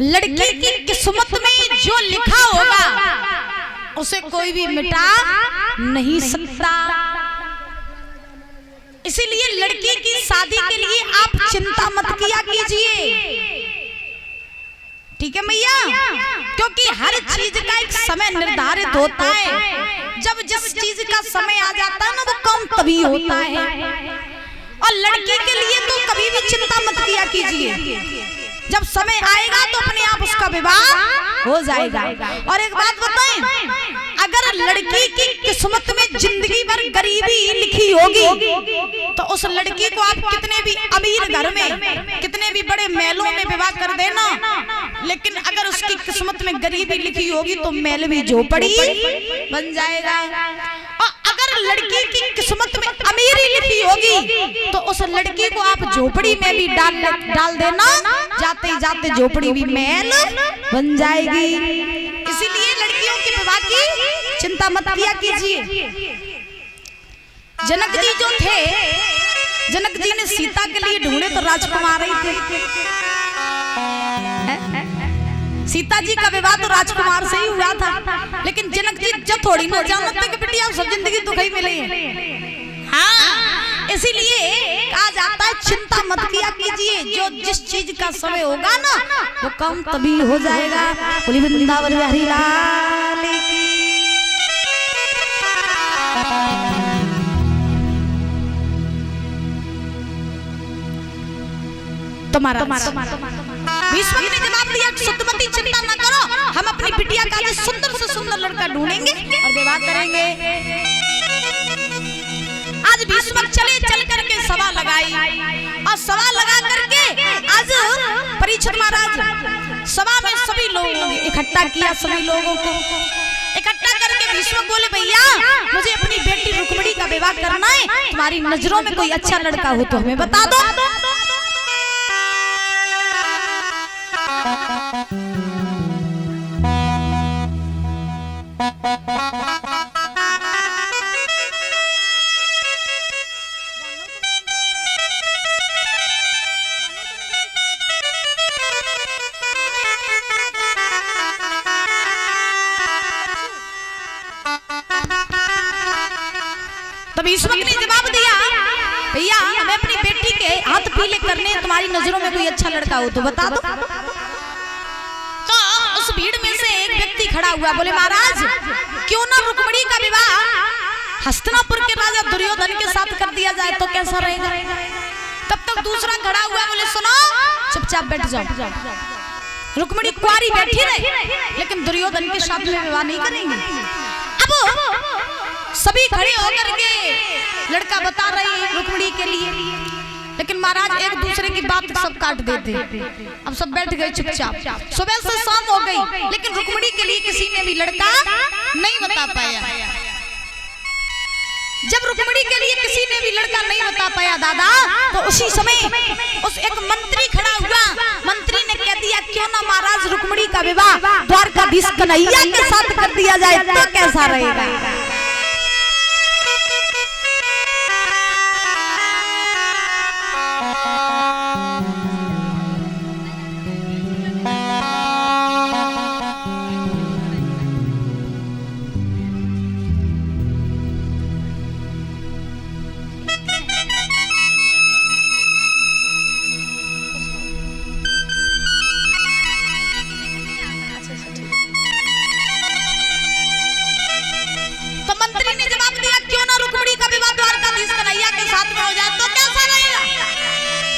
लड़की की किस्मत में जो लिखा होगा उसे कोई भी मिटा नहीं सकता। इसीलिए लड़की की शादी के लिए आप चिंता मत किया कीजिए, ठीक है मैया, क्योंकि हर चीज का एक समय निर्धारित होता है। जब जिस चीज का समय आ जाता है ना वो काम तभी होता है। और लड़की के लिए तो कभी भी चिंता मत किया कीजिए, जब समय आएगा तो अपने आप उसका विवाह हो जाएगा। और एक बात बताएं, अगर लड़की की किस्मत में जिंदगी भर गरीबी लिखी होगी तो उस लड़की को आप कितने भी अमीर घर में, कितने भी बड़े महलों में विवाह कर देना, लेकिन अगर उसकी किस्मत में गरीबी लिखी होगी तो महल भी झोपड़ी बन जाएगा। और अगर लड़की की किस्मत में अमीरी लिखी होगी तो उस लड़की को आप झोपड़ी में भी डाल देना, जाते जाते झोपड़ी भी महल बन जाएगी। इसीलिए लड़कियों के विवाह की चिंता मत किया कीजिए। जनक जी जो थे, जनक जी ने सीता के लिए ढूंढे तो राजकुमार ही थे। सीता जी का विवाह तो राजकुमार से ही हुआ था, लेकिन जनक जी जब थोड़ी ना जानते कि बेटी आप सब जिंदगी दुख ही मिले। हाँ, इसीलिए कहा जाता है चिंता मत किया कीजिए, जो जिस चीज का समय होगा ना वो काम तभी हो जाएगा। बोली वृंदावन बिहारी लाल की। तुम्हारा विश्व ने जवाब दिया, सुतमती चिंता न करो, हम अपनी बिटिया का जो सुंदर से सुंदर लड़का ढूंढेंगे और विवाह करेंगे। आज भीष्म चल करके सभा लगाई और सभा लगा करके आज परीक्षित महाराज सभा में सभी लोगों ने इकट्ठा किया। सभी लोगों को इकट्ठा करके भीष्म बोले, भैया मुझे अपनी बेटी रुक्मिणी का विवाह करना है, तुम्हारी नजरों में कोई अच्छा लड़का हो तो हमें बता दो। तब ईश्वर ने जवाब दिया, भैया हमें अपनी बेटी के हाथ पीले करने, तुम्हारी नजरों में कोई अच्छा लड़का हो तो बता दो। तो उस भीड़ में से एक व्यक्ति खड़ा हुआ, बोले महाराज क्यों ना रुक्मिणी का विवाह हस्तिनापुर के राजा दुर्योधन के साथ कर दिया जाए तो कैसा रहेगा। तब तक दूसरा खड़ा हुआ, बोले सुनो चुपचाप बैठ जाओ, रुक्मिणी कुंवारी बैठी रहे लेकिन दुर्योधन के साथ में विवाह नहीं करेंगे। अब सभी खड़े होकर के लड़का बता रहे हैं रुक्मिणी के लिए, लेकिन महाराज एक दूसरे की बात सब काट देते। अब सब बैठ गए चुपचाप। सुबह से शाम हो गई लेकिन रुक्मिणी के लिए किसी ने भी लड़का नहीं बता पाया। जब रुक्मिणी के लिए किसी ने भी लड़का नहीं बता पाया दादा, तो उसी समय उस एक मंत्री खड़ा हुआ। मंत्री ने कह दिया क्यों ना महाराज रुक्मिणी का विवाह द्वारकाधीश कन्हैया के साथ कर दिया जाए तो कैसा रहेगा।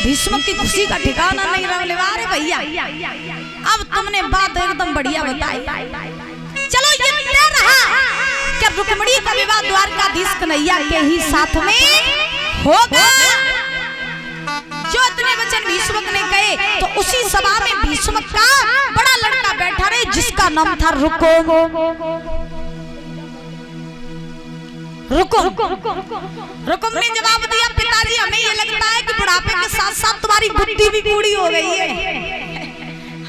भीष्म की खुशी का ठिकाना नहीं रहा। अरे भैया अब तुमने बात एकदम बढ़िया बताई। चलो ये तय रहा कि रुक्मिणी का विवाह द्वारकाधीश कन्हैया के ही साथ में होगा। जो इतने वचन भीष्म ने कहे तो उसी सभा में भीष्म का बड़ा लड़का बैठा रहे जिसका नाम था रुकुम। रुकुम ने जवाब दिया, पिताजी हमें ये लगता है कि बुढ़ापे के साथ साथ तुम्हारी बुद्धि भी बूढ़ी हो गई है।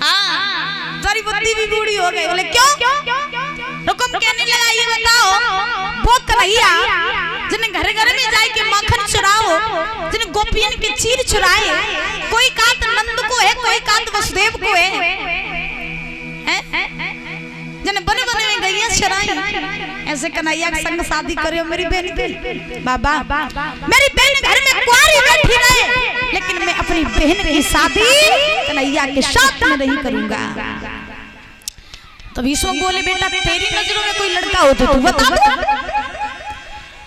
हाँ, तुम्हारी बुद्धि भी बूढ़ी हो गई। बोले क्यों? रुकुम कहने लगा ये बताओ, वो कन्हैया जिन्हें घर घर में जाए के माखन चुराओ, जिन्हें गोपियन के चीर चुराए, कोई कात नंद को है, कोई कात वसुदेव को है, छराई ऐसे कन्हैया के संग शादी करियो मेरी बहन की। बाबा मेरी बहन घर में कुंवारी बैठी रहे, लेकिन मैं अपनी बहन की शादी कन्हैया के साथ में नहीं करूंगा। तो भीष्म बोले बेटा तेरी नजरों में कोई लड़का हो तो तू बता दो।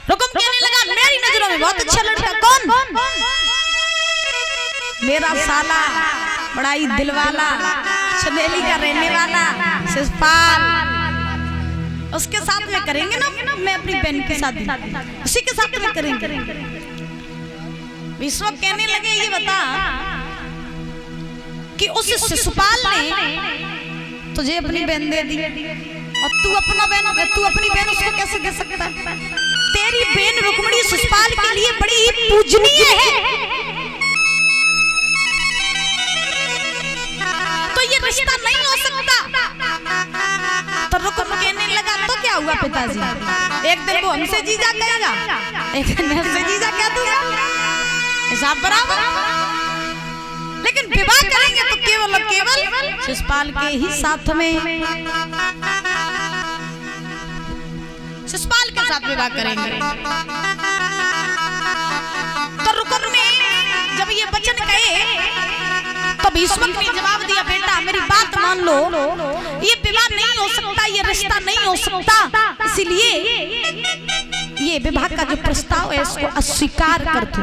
रुकुम कहने लगा मेरी नजरों में बहुत अच्छा लड़का कौन? मेरा साला बड़ा ही दिलवाला चंदेली का रहने वाला शिषपाल, उसके साथ में करेंगे ना मैं अपनी बहन की शादी, उसी के साथ में करेंगे। विश्व कहने लगे ये बता कि उस शिषपाल ने तुझे अपनी बहन दे दी और तू अपनी बहन उसको कैसे दे सकता? तेरी बहन रुक्मिणी शिषपाल के लिए बड़ी ही पूजनीय है, तो ये रिश्ता नहीं हो सकता। तो रुकुम कहने लगा तो क्या हुआ पिताजी, एक दिन वो हमसे जीजा कहेगा, एक दिन मैं हमसे जीजा कह दूंगा, हिसाब बराबर। लेकिन विवाह करेंगे तो केवल और केवल शिषपाल के ही साथ में, शिषपाल के साथ विवाह करेंगे। तो रुकुम ने जब ये वचन कहे तो भीष्म ने जवाब दिया बेटा मेरी बात मान लो, ये विवाह नहीं हो सकता, ये रिश्ता नहीं हो सकता, इसीलिए ये विवाह का जो प्रस्ताव है इसको अस्वीकार कर दो।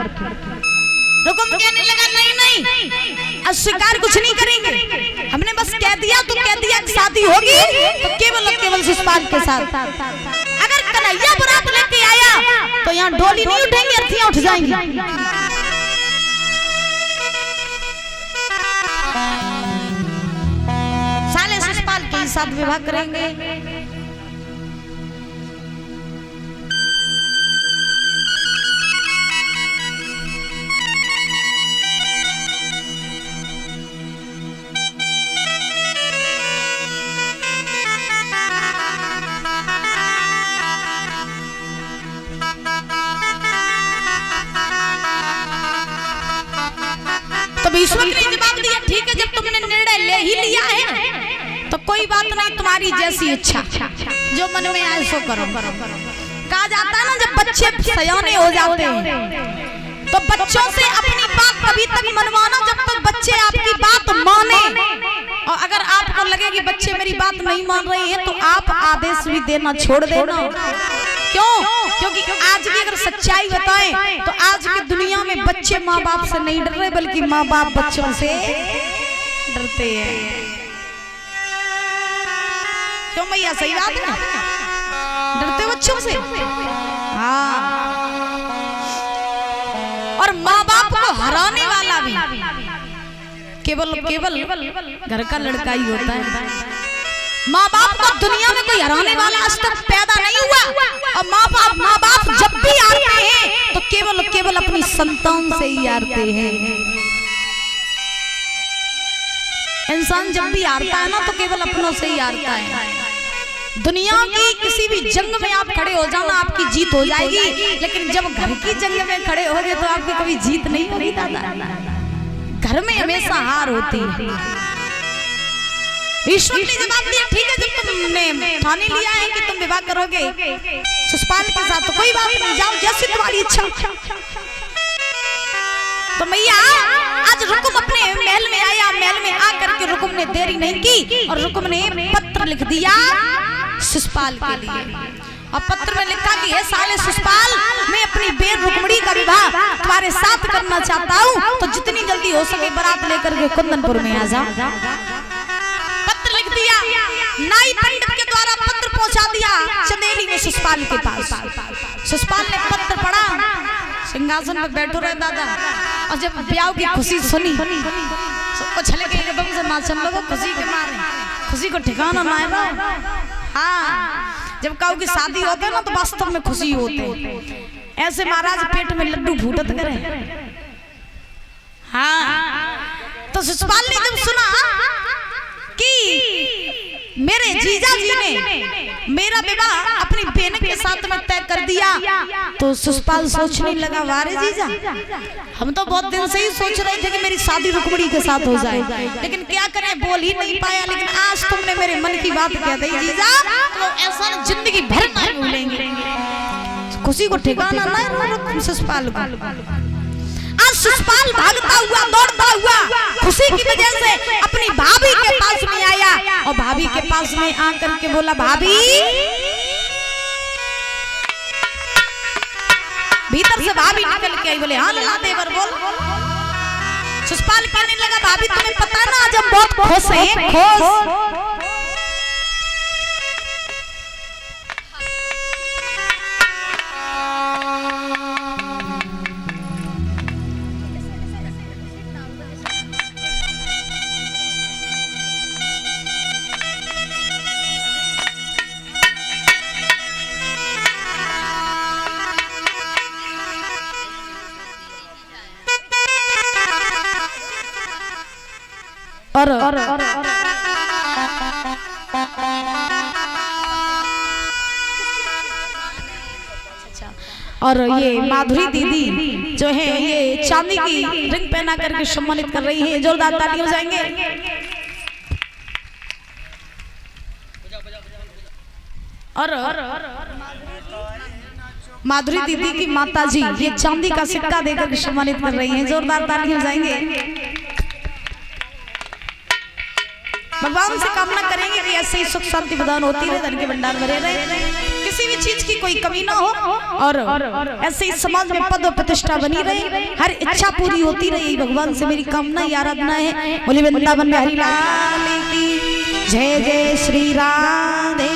रुकुम कहने लगा नहीं अस्वीकार कुछ नहीं करेंगे, हमने बस कह दिया तो कह दिया शादी होगी तो केवल और केवल शिषपाल के साथ। अगर कन्हैया बारात लेके आया तो यहाँ डोली नहीं उठेंगी, अर्थियां उठ जाएंगी। साले शिषपाल के साथ विवाह करेंगे। तो भीष्म ने जवाब दिया ठीक है जब तुमने निर्णय ले ही लिया है तो कोई बात नहीं, तुम्हारी जैसी इच्छा जो मन में आए सो करो। कहा जाता है ना जब बच्चे सयाने हो जाते हैं तो बच्चों से अपनी बात तभी तक मनवाना जब तक बच्चे आपकी बात माने, और अगर आपको लगे कि बच्चे मेरी बात नहीं मान रहे हैं तो आप आदेश भी देना छोड़ देना। क्यों? क्योंकि आज की अगर सच्चाई बताएं तो आज की दुनिया में बच्चे माँ बाप से नहीं डर रहे बल्कि माँ बाप बच्चों से डरते हैं। क्यों भैया सही बात है, डरते बच्चों से। हाँ, और माँ बाप को हराने वाला भी केवल घर का लड़का ही होता है। माँ बाप को दुनिया में कोई हराने वाला आज तक पैदा नहीं हुआ, और माँ बाप जब भी हारते हैं तो केवल अपनी संतान से ही हारते हैं। इंसान जब भी हारता है ना तो केवल अपनों से ही हारता है। दुनिया की किसी भी जंग में आप खड़े हो जाना आपकी जीत हो जाएगी, लेकिन जब घर की जंग में खड़े होगे तो आपकी कभी जीत नहीं होगी दादा, घर में हमेशा हार होती है। ईश्वर ने जवाब दिया ठीक है जब तुमने ठाने लिया है कि तुम विवाह करोगे शिषपाल के साथ तो कोई बात नहीं, जाओ जैसी तुम्हारी इच्छा। तो मैया आज रुकुम अपने महल में आया, महल में आकर के रुकुम ने देरी नहीं की और रुकुम ने पत्र लिख दिया शिषपाल के लिए। और पत्र में लिखा कि हे साले शिषपाल, मैं अपनी बेर रुक्मिणी का विवाह तुम्हारे साथ करना चाहता हूँ, तो जितनी जल्दी हो सके बारात लेकर के कुंदनपुर में आ जा। पत्र लिख दिया, नाई पंडित के द्वारा पत्र पहुंचा दिया चंदेली में शिषपाल के पास। शिषपाल ने पत्र पढ़ा, सिंहासन पर बैठो रहे दादा, और जब ब्याह की खुशी सुनी सबको छले के एकदम से नाचन लोगों खुशी के मारे, खुशी को ठिकाना ना है। हाँ, जब काऊ की शादी होती है ना तो वास्तव में खुशी होती है। ऐसे महाराज पेट में लड्डू फूटत करे। हाँ, तो शिषपाल ने जब सुना कि मेरे जीजा जी ने मेरा विवाह अपनी बहन के साथ में तय कर दिया तो सुषपाल सोचने लगा, वारे जीजा, हम तो बहुत दिन से ही सोच रहे थे कि मेरी शादी रुक्मिणी के साथ हो जाए, लेकिन क्या करें, बोल ही नहीं पाया। लेकिन आज तुमने मेरे मन की बात कह दी जीजा, तो ऐसा जिंदगी भर नहीं भूलेंगे। खुशी को ठिकाना ना सुषपाल को। आज सुषपाल भागता हुआ दौड़ता हुआ खुशी की वजह से अपनी भाभी के पास में आया और भाभी के पास में आकर के बोला, भाभी। भीतर से भाभी निकल के आई, बोले हाँ लला देवर बोल। सुषपाल कहने लगा, भाभी तुम्हें पता ना आज हम बहुत खुश हैं, खुश। और ये माधुरी दीदी जो है ये चांदी की रिंग पहना करके सम्मानित कर रही है, जोरदार ताली हो जाएंगे। और माधुरी दीदी की माता जी ये चांदी का सिक्का देकर सम्मानित कर रही हैं, जोरदार ताली हो जाएंगे। भगवान से कामना करेंगे कि ऐसे ही सुख शांति प्रदान होती रहे, धन के भंडार भरे रहे, किसी भी चीज की कोई कमी ना हो और ऐसे ही समाज में पद और प्रतिष्ठा बनी रहे, हर इच्छा पूरी होती रहे। भगवान से मेरी कामना या आराधना है। बोले वृंदावन बिहारी लाल की जय। जय श्री राधे।